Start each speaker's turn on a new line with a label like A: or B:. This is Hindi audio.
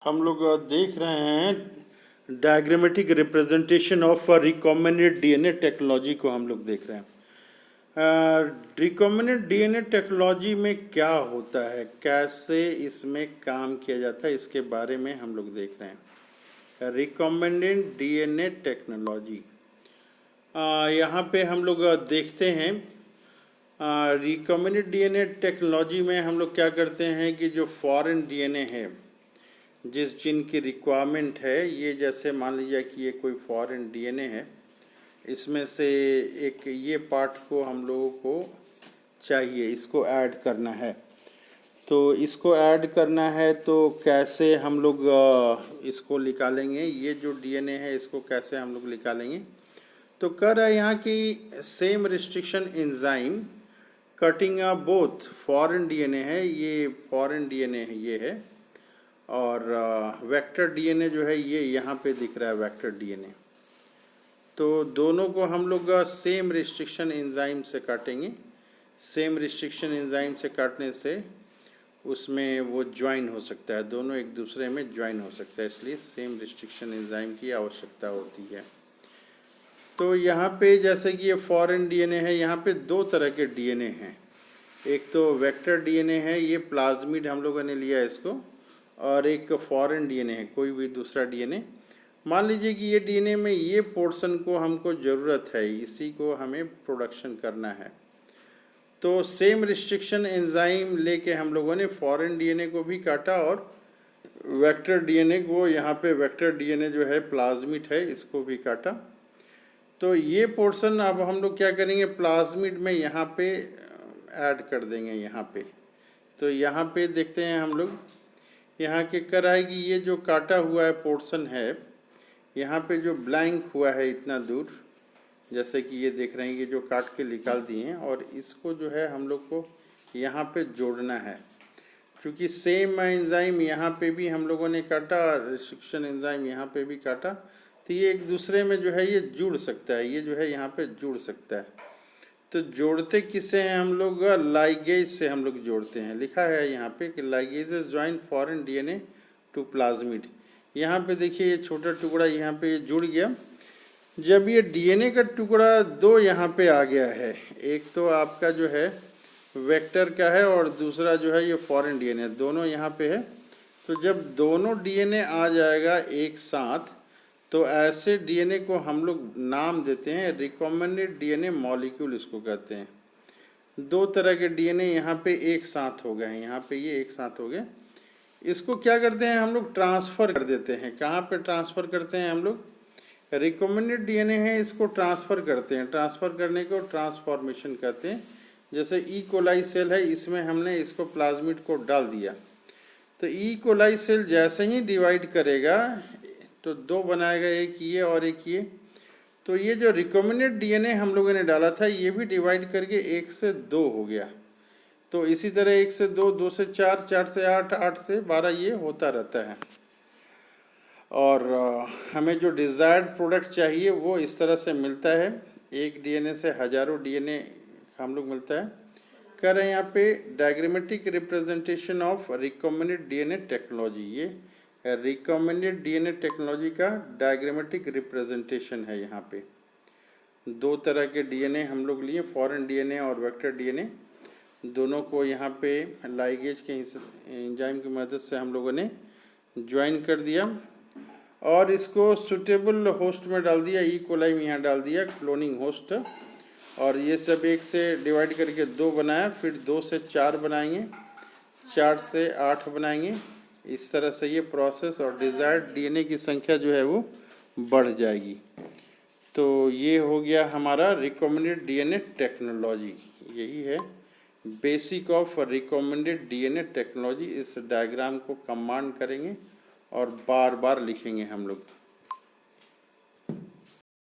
A: हम लोग देख रहे हैं diagrammatic representation of recombinant DNA technology को हम लोग देख रहे हैं। रिकॉम्बिनेंट डीएनए टेक्नोलॉजी में क्या होता है, कैसे इसमें काम किया जाता है, इसके बारे में हम लोग देख रहे हैं। रिकॉम्बिनेंट डीएनए टेक्नोलॉजी यहाँ पे हम लोग देखते हैं। रिकॉम्बिनेंट डीएनए टेक्नोलॉजी में हम लोग क्या करते हैं कि जो फॉरेन डीएनए है, जिस जिन की रिक्वायरमेंट है, ये जैसे मान लीजिए कि ये कोई फॉरेन डीएनए है, इसमें से एक ये पार्ट को हम लोगों को चाहिए, इसको ऐड करना है। तो इसको ऐड करना है तो कैसे हम लोग इसको निकालेंगे, ये जो डीएनए है इसको कैसे हम लोग निकालेंगे। तो कह रहा है यहाँ की same restriction enzyme cutting both foreign DNA है, ये फॉरेन डीएनए है ये है, और वेक्टर डीएनए जो है ये यहाँ पे दिख रहा है वेक्टर डीएनए। तो दोनों को हम लोग सेम रिस्ट्रिक्शन एंजाइम से काटेंगे। सेम रिस्ट्रिक्शन एंजाइम से काटने से उसमें वो ज्वाइन हो सकता है, दोनों एक दूसरे में ज्वाइन हो सकता है, इसलिए सेम रिस्ट्रिक्शन एंजाइम की आवश्यकता होती है। तो यहाँ पे जैसे कि ये फॉरेन डीएनए है, यहाँ पे दो तरह के डीएनए हैं। एक तो वेक्टर डीएनए है, ये प्लाज्मिड हम लोगों ने लिया है इसको, और एक फॉरेन डीएनए है, कोई भी दूसरा डीएनए। मान लीजिए कि ये डीएनए में ये पोर्शन को हमको ज़रूरत है, इसी को हमें प्रोडक्शन करना है। तो सेम रिस्ट्रिक्शन एंजाइम लेके हम लोगों ने फॉरेन डीएनए को भी काटा और वेक्टर डीएनए को, यहाँ पे वेक्टर डीएनए जो है प्लाज्मिड है, इसको भी काटा। तो ये पोर्शन अब हम लोग क्या करेंगे, प्लाज्मिड में यहाँ पे ऐड कर देंगे यहाँ पे। तो यहाँ पे देखते हैं हम लोग, यहाँ के कर रहा है कि ये जो काटा हुआ है पोर्शन है, यहाँ पे जो ब्लैंक हुआ है इतना दूर, जैसे कि ये देख रहे हैं, ये जो काट के निकाल दिए हैं, और इसको जो है हम लोग को यहाँ पे जोड़ना है। क्योंकि सेम एंजाइम यहाँ पे भी हम लोगों ने काटा, रिस्ट्रिक्शन एंजाइम यहाँ पे भी काटा, तो ये एक दूसरे में जो है ये जुड़ सकता है, ये जो है यहाँ पे जुड़ सकता है। तो जोड़ते किससे हैं हम लोग, लाइगेज से हम लोग जोड़ते हैं। लिखा है यहाँ पे कि ligases join foreign DNA to plasmid. यहाँ पे देखिए ये छोटा टुकड़ा यहाँ पे ये जुड़ गया। जब ये डीएनए का टुकड़ा दो यहाँ पे आ गया है, एक तो आपका जो है वेक्टर का है और दूसरा जो है ये फॉरेन डीएनए, दोनों यहाँ पे है। तो जब दोनों डीएनए आ जाएगा एक साथ, तो ऐसे डीएनए को हम लोग नाम देते हैं रिकॉम्बिनेंट डीएनए मॉलिक्यूल, इसको कहते हैं। दो तरह के डीएनए यहाँ पे एक साथ हो गए हैं, यहाँ पे ये एक साथ हो गए। इसको क्या करते हैं हम लोग, ट्रांसफ़र कर देते हैं। कहाँ पे ट्रांसफ़र करते हैं हम लोग, रिकॉम्बिनेंट डीएनए है इसको ट्रांसफ़र करते हैं। ट्रांसफ़र करने को ट्रांसफॉर्मेशन कहते हैं। जैसे ई कोलाई सेल है, इसमें हमने इसको प्लाज्मिड को डाल दिया, तो ई कोलाई सेल जैसे ही डिवाइड करेगा तो दो बनाएगा, एक ये और एक ये। तो ये जो रिकॉम्बिनेंट डीएनए हम लोगों ने डाला था, ये भी डिवाइड करके 1 से 2 हो गया। तो इसी तरह 1 से 2, 2 से 4, 4 से 8, 8 से 12 ये होता रहता है। और हमें जो डिज़ायर्ड प्रोडक्ट चाहिए वो इस तरह से मिलता है। एक डीएनए से हज़ारों डीएनए हम लोग मिलता है। कह रहे हैं यहाँ पे diagrammatic representation of recombinant DNA technology, ये रिकॉम्बिनेंट डीएनए टेक्नोलॉजी का डायग्रामेटिक रिप्रेजेंटेशन है। यहाँ पे दो तरह के डीएनए हम लोग लिए, फॉरेन डीएनए और वेक्टर डीएनए, दोनों को यहाँ पे लाइगेज के एंजाइम की मदद से हम लोगों ने ज्वाइन कर दिया और इसको सुटेबल होस्ट में डाल दिया। ई कोलाई में यहाँ डाल दिया क्लोनिंग होस्ट, और ये सब 1 से डिवाइड करके 2 बनाया, फिर 2 से 4 बनाएंगे, 4 से 8 बनाएंगे। इस तरह से ये प्रोसेस और डिज़ायर्ड डीएनए की संख्या जो है वो बढ़ जाएगी। तो ये हो गया हमारा रिकॉम्बिनेंट डीएनए टेक्नोलॉजी। यही है basic of recombinant DNA technology. इस डायग्राम को कमांड करेंगे और बार बार लिखेंगे हम लोग।